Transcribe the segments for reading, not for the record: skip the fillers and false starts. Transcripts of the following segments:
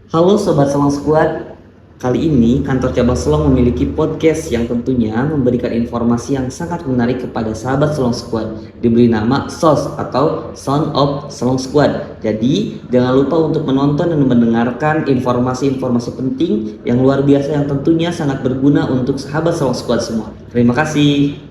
Halo Sobat Selong Squad, kali ini kantor cabang Selong memiliki podcast yang tentunya memberikan informasi yang sangat menarik kepada sahabat Selong Squad, diberi nama SOS atau Sound of Selong Squad. Jadi jangan lupa untuk menonton dan mendengarkan informasi-informasi penting yang luar biasa yang tentunya sangat berguna untuk sahabat Selong Squad semua. Terima kasih.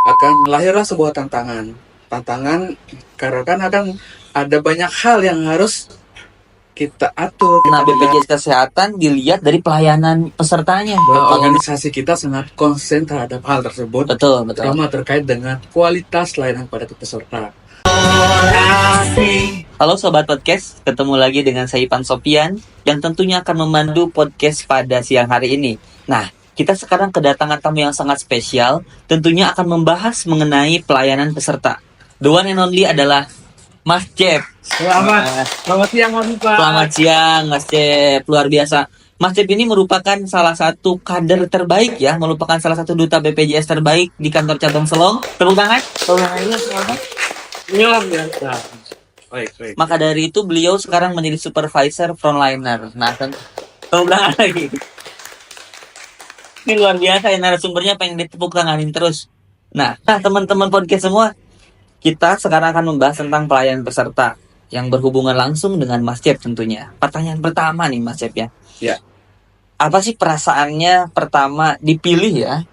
Akan lahirlah sebuah tantangan karena kan akan ada banyak hal yang harus kita atur. Nah, BPJS Kesehatan dilihat dari pelayanan pesertanya. Organisasi kita sangat konsen terhadap hal tersebut, Betul. terutama terkait dengan kualitas layanan pada peserta. Halo Sobat Podcast, ketemu lagi dengan saya Ipan Sopian yang tentunya akan memandu podcast pada siang hari ini. Nah, kita sekarang kedatangan tamu yang sangat spesial, tentunya akan membahas mengenai pelayanan peserta. The one and only adalah Mas Cep. Selamat siang Mas Ipan. Selamat siang Mas Cep, luar biasa. Mas Cep ini merupakan salah satu kader terbaik ya, merupakan salah satu duta BPJS terbaik di kantor cabang Selong. Tepuk tangan. Luar biasa. Baik. Maka dari itu beliau sekarang menjadi supervisor frontliner. Nah, tepuk tangan lagi. Ini luar biasa ya, narasumbernya pengen ditepuk tanganin terus. Nah, teman-teman podcast semua, kita sekarang akan membahas tentang pelayanan peserta yang berhubungan langsung dengan Mas Cep tentunya. Pertanyaan pertama nih Mas Cep ya. Ya. Apa sih perasaannya pertama dipilih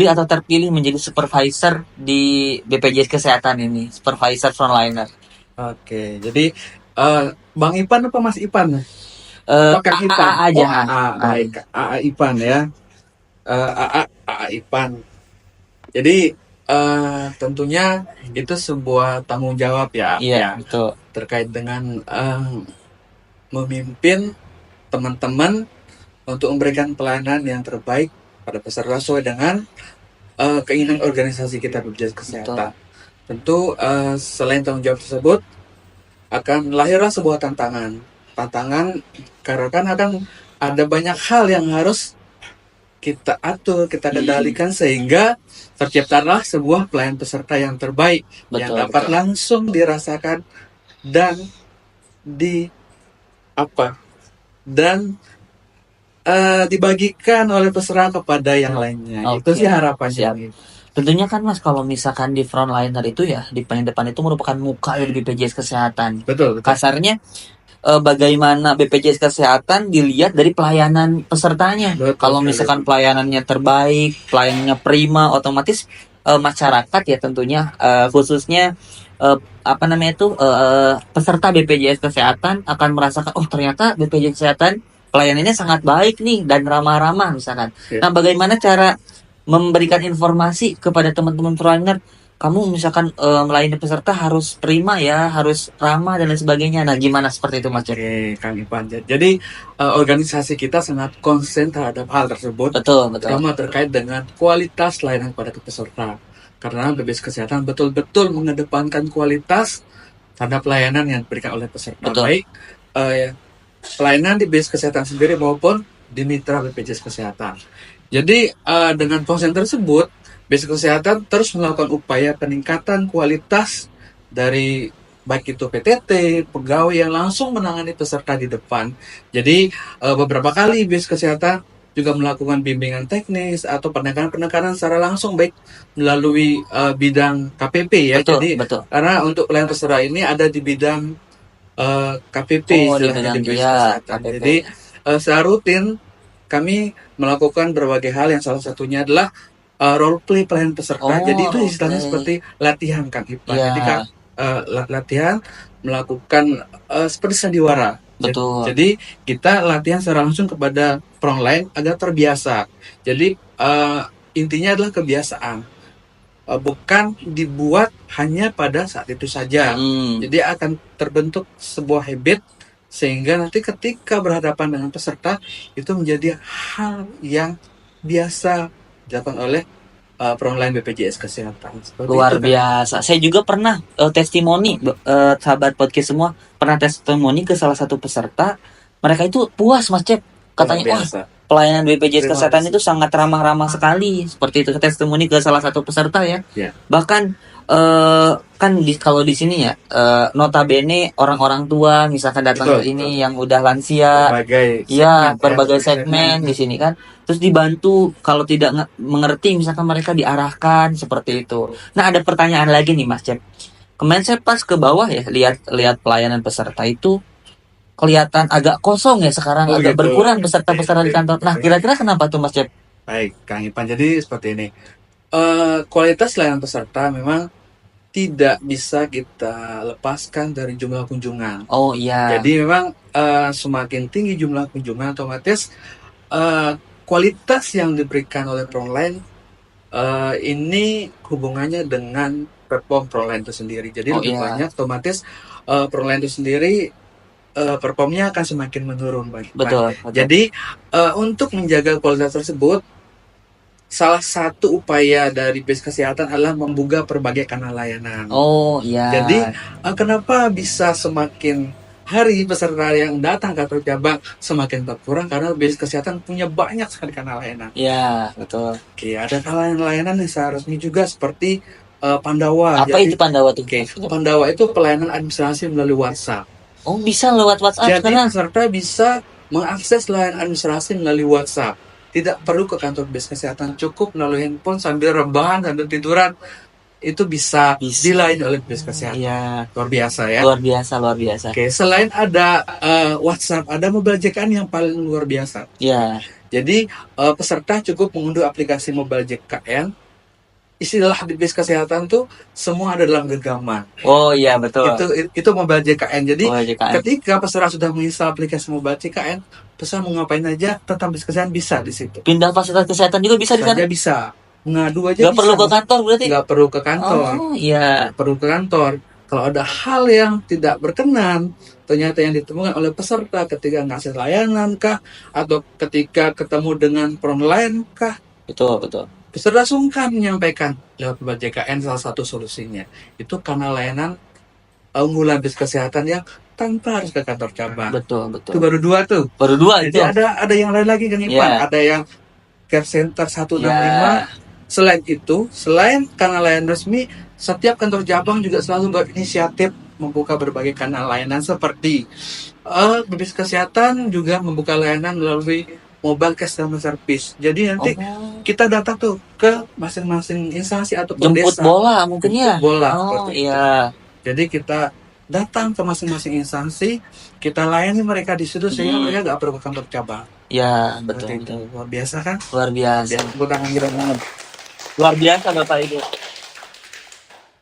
atau terpilih menjadi supervisor di BPJS Kesehatan ini, supervisor frontliner? Oke, jadi Bang Ipan apa Mas Ipan? Kang Ipan. AA aja. Baik, AA Ipan ya. AA Ipan. Jadi tentunya itu sebuah tanggung jawab ya. Iya, betul. Terkait dengan memimpin teman-teman untuk memberikan pelayanan yang terbaik pada peserta sesuai dengan keinginan organisasi kita BPJS Kesehatan. Tentu selain tanggung jawab tersebut akan lahirlah sebuah tantangan karena kan akan ada banyak hal yang harus kita atur, kita kendalikan sehingga terciptalah sebuah pelayanan peserta yang terbaik, yang dapat langsung dirasakan dan dibagikan oleh peserta kepada yang lainnya. Itu sih harapannya. Tentunya kan Mas, kalau misalkan di frontliner itu ya, di paling depan itu merupakan muka dari BPJS Kesehatan. Betul. Kasarnya bagaimana BPJS Kesehatan dilihat dari pelayanan pesertanya. Kalau misalkan pelayanannya terbaik, pelayanannya prima, otomatis masyarakat ya tentunya khususnya peserta BPJS Kesehatan akan merasakan ternyata BPJS Kesehatan pelayanannya sangat baik nih dan ramah-ramah misalkan. Nah, bagaimana cara memberikan informasi kepada teman-teman frontliner, kamu misalkan melayani peserta harus prima ya, harus ramah dan lain sebagainya. Nah, gimana seperti itu Mas? Oke, Kang Ipan. Jadi organisasi kita sangat konsen terhadap hal tersebut. Betul. Terutama terkait dengan kualitas layanan pada peserta. Karena BPJS Kesehatan betul-betul mengedepankan kualitas terhadap pelayanan yang diberikan oleh peserta. Baik pelayanan di BPJS Kesehatan sendiri maupun di mitra BPJS Kesehatan. Jadi dengan konsen tersebut, BPJS Kesehatan terus melakukan upaya peningkatan kualitas dari baik itu PTT, pegawai yang langsung menangani peserta di depan. Jadi beberapa kali BPJS Kesehatan juga melakukan bimbingan teknis atau penekanan secara langsung baik melalui bidang KPP ya. Betul. Karena untuk pelayanan peserta ini ada di bidang KPP di bidang Kesehatan. Jadi secara rutin kami melakukan berbagai hal yang salah satunya adalah role play pelayanan peserta. Jadi itu istilahnya seperti latihan Kang Ipan. Jadi latihan melakukan seperti sandiwara. Betul. Jadi kita latihan secara langsung kepada frontline agar terbiasa. Jadi intinya adalah kebiasaan. Bukan dibuat hanya pada saat itu saja. Jadi akan terbentuk sebuah habit sehingga nanti ketika berhadapan dengan peserta itu menjadi hal yang biasa dilakukan oleh frontline BPJS Kesehatan. Luar biasa. Saya juga pernah testimoni, sahabat podcast semua pernah testimoni ke salah satu peserta. Mereka itu puas Mas Cep. Katanya pelayanan BPJS Terima Kesehatan kasih. itu sangat ramah-ramah sekali. Seperti itu testimoni ke salah satu peserta ya. Ya. Bahkan kan kalau di sini ya notabene orang-orang tua misalkan datang ke Betul, ini yang udah lansia, berbagai ya segmen, berbagai ya. segmen di sini kan. Terus dibantu kalau tidak mengerti misalkan mereka diarahkan seperti itu. Nah, ada pertanyaan lagi nih Mas Cep. Kemarin saya pas ke bawah ya lihat pelayanan peserta itu kelihatan agak kosong ya sekarang, Oh, agak gitu. berkurang peserta-peserta di kantor. Nah, kira-kira kenapa tuh Mas Cep? Baik, Kang Ipan. Jadi seperti ini. Kualitas layanan peserta memang tidak bisa kita lepaskan dari jumlah kunjungan. Oh iya, Jadi memang semakin tinggi jumlah kunjungan, otomatis kualitas yang diberikan oleh Frontline ini hubungannya dengan perform Frontline itu sendiri. Jadi Oh, lebih iya. banyak, otomatis Frontline itu sendiri performnya akan semakin menurun, Pak. betul. Jadi untuk menjaga kualitas tersebut, salah satu upaya dari BPJS Kesehatan adalah membuka berbagai kanal layanan. Oh iya. Jadi kenapa bisa semakin hari peserta yang datang ke kantor cabang semakin berkurang, karena BPJS Kesehatan punya banyak sekali kanal layanan. Iya, betul. Oke, ada kanal layanan yang seharusnya juga seperti Pandawa. Apa Jadi, itu Pandawa tuh? Oke, Pandawa itu pelayanan administrasi melalui WhatsApp. Oh, bisa lewat WhatsApp Jadi sekarang. peserta bisa mengakses layanan administrasi melalui WhatsApp. Tidak perlu ke kantor BPJS Kesehatan, cukup melalui handphone sambil rebahan, sambil tiduran. Itu bisa dilayani oleh BPJS Kesehatan. Iya, Luar biasa ya. luar biasa, luar biasa. Oke, selain ada WhatsApp, ada mobile JKN yang paling luar biasa. Iya, Jadi peserta cukup mengunduh aplikasi mobile JKN. Istilah BPJS Kesehatan tuh semua ada dalam genggaman. oh iya betul. Itu mobile JKN. Jadi Oh, JKN. ketika peserta sudah menginstal aplikasi mobile JKN, peserta mau ngapain aja tentang BPJS Kesehatan bisa di situ. Pindah fasilitas kesehatan juga bisa di sana. Saja bisa. Ngadu aja Gak bisa. perlu ke kantor berarti. Nggak perlu ke kantor. Oh iya. Nggak perlu ke kantor. Kalau ada hal yang tidak berkenan, ternyata yang ditemukan oleh peserta ketika ngasih layanan kah, atau ketika ketemu dengan Frontline kah, Betul, betul. peserta sungkan menyampaikan lewat mobile JKN. Salah satu solusinya itu kanal layanan unggulan BPJS Kesehatan yang tanpa harus ke kantor cabang. Betul, Itu betul. baru dua tuh. Baru dua Jadi itu. ada yang lain lagi, Kang Ipan. Iya. Ada yang Care Center 165. Iya. Selain itu, selain kanal layanan resmi, setiap kantor cabang juga selalu berinisiatif membuka berbagai kanal layanan seperti BPJS Kesehatan juga membuka layanan melalui mobile customer service. Jadi nanti Oh, kita datang tuh ke masing-masing instansi atau jemput desa. bola mungkin ya. Jemput bola, Oh seperti itu. iya. Jadi kita datang ke masing-masing instansi, kita layani mereka di situ sehingga mereka nggak perlu ke kantor cabang. Ya, betul, Seperti itu. betul. Luar biasa kan? Luar biasa. Dia tepuk tangan kita banget. Luar biasa Bapak Ibu.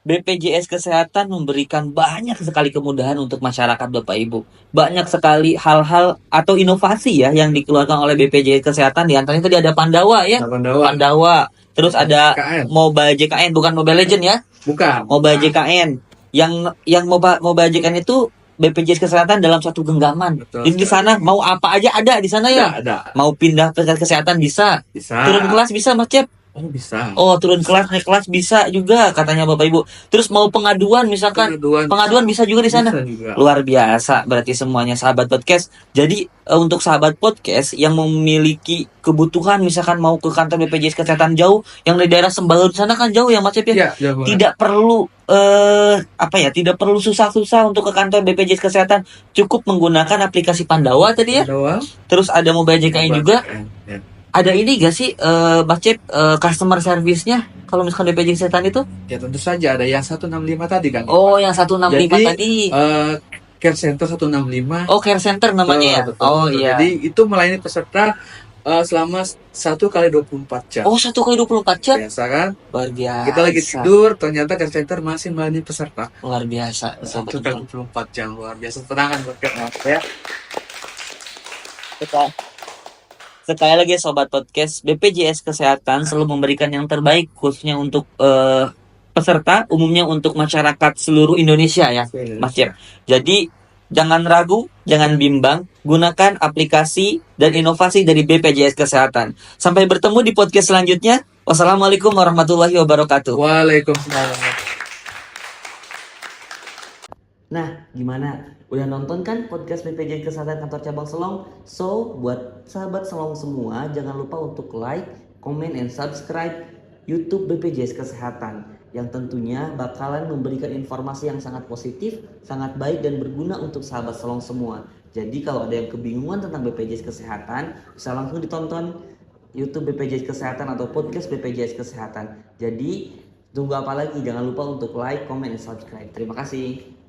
BPJS Kesehatan memberikan banyak sekali kemudahan untuk masyarakat Bapak Ibu. Banyak sekali hal-hal atau inovasi ya yang dikeluarkan oleh BPJS Kesehatan. Di antaranya tadi ada Pandawa ya. Pandawa. Pandawa. Terus ada JKN. Mobile JKN, bukan Mobile Legend ya. Bukan. Mobile JKN. Yang Mobile JKN itu BPJS Kesehatan dalam satu genggaman. Betul. Jadi di sana mau apa aja ada di sana ya. Ada. Mau pindah fasilitas kesehatan bisa. Bisa. Turun kelas bisa Mas Cep. Oh, bisa. Oh, turun kelas, naik kelas bisa juga katanya Bapak Ibu. Terus mau pengaduan misalkan, pengaduan bisa juga di sana. Bisa juga. Luar biasa berarti semuanya sahabat podcast. Jadi untuk sahabat podcast yang memiliki kebutuhan misalkan mau ke kantor BPJS Kesehatan jauh, yang di daerah Sembalun sana kan jauh ya Mas Cep ya. Iya, jauh banget. Tidak perlu tidak perlu susah-susah untuk ke kantor BPJS Kesehatan. Cukup menggunakan aplikasi Pandawa tadi ya. Pandawa. Terus ada mobile JKN juga. Ya. Ada ini gak sih Mas Cep customer service-nya kalau misalkan BPJS Kesehatan itu? Ya tentu saja ada yang 165 tadi kan. Oh, yang 165 Jadi, tadi. Care Center 165. Oh, care center namanya ya. Betul, Oh betul. iya. Jadi itu melayani peserta selama 1 kali 24 jam. Oh, 1 kali 24 jam. Biasa kan? Luar biasa. Kita lagi tidur, ternyata Care Center masih melayani peserta. Luar biasa. 1 kali 24 jam, luar biasa. Tenangan buat ya. Sekali lagi sobat podcast, BPJS Kesehatan selalu memberikan yang terbaik khususnya untuk peserta, umumnya untuk masyarakat seluruh Indonesia ya, Mas Cep. Jadi jangan ragu, jangan bimbang, gunakan aplikasi dan inovasi dari BPJS Kesehatan. Sampai bertemu di podcast selanjutnya. Wassalamualaikum warahmatullahi wabarakatuh. Waalaikumsalam. Nah, gimana Udah nonton kan podcast BPJS Kesehatan Kantor Cabang Selong? So, buat sahabat Selong semua, jangan lupa untuk like, comment, and subscribe YouTube BPJS Kesehatan yang tentunya bakalan memberikan informasi yang sangat positif, sangat baik dan berguna untuk sahabat Selong semua. Jadi kalau ada yang kebingungan tentang BPJS Kesehatan, bisa langsung ditonton YouTube BPJS Kesehatan atau podcast BPJS Kesehatan. Jadi tunggu apa lagi? Jangan lupa untuk like, comment, dan subscribe. Terima kasih.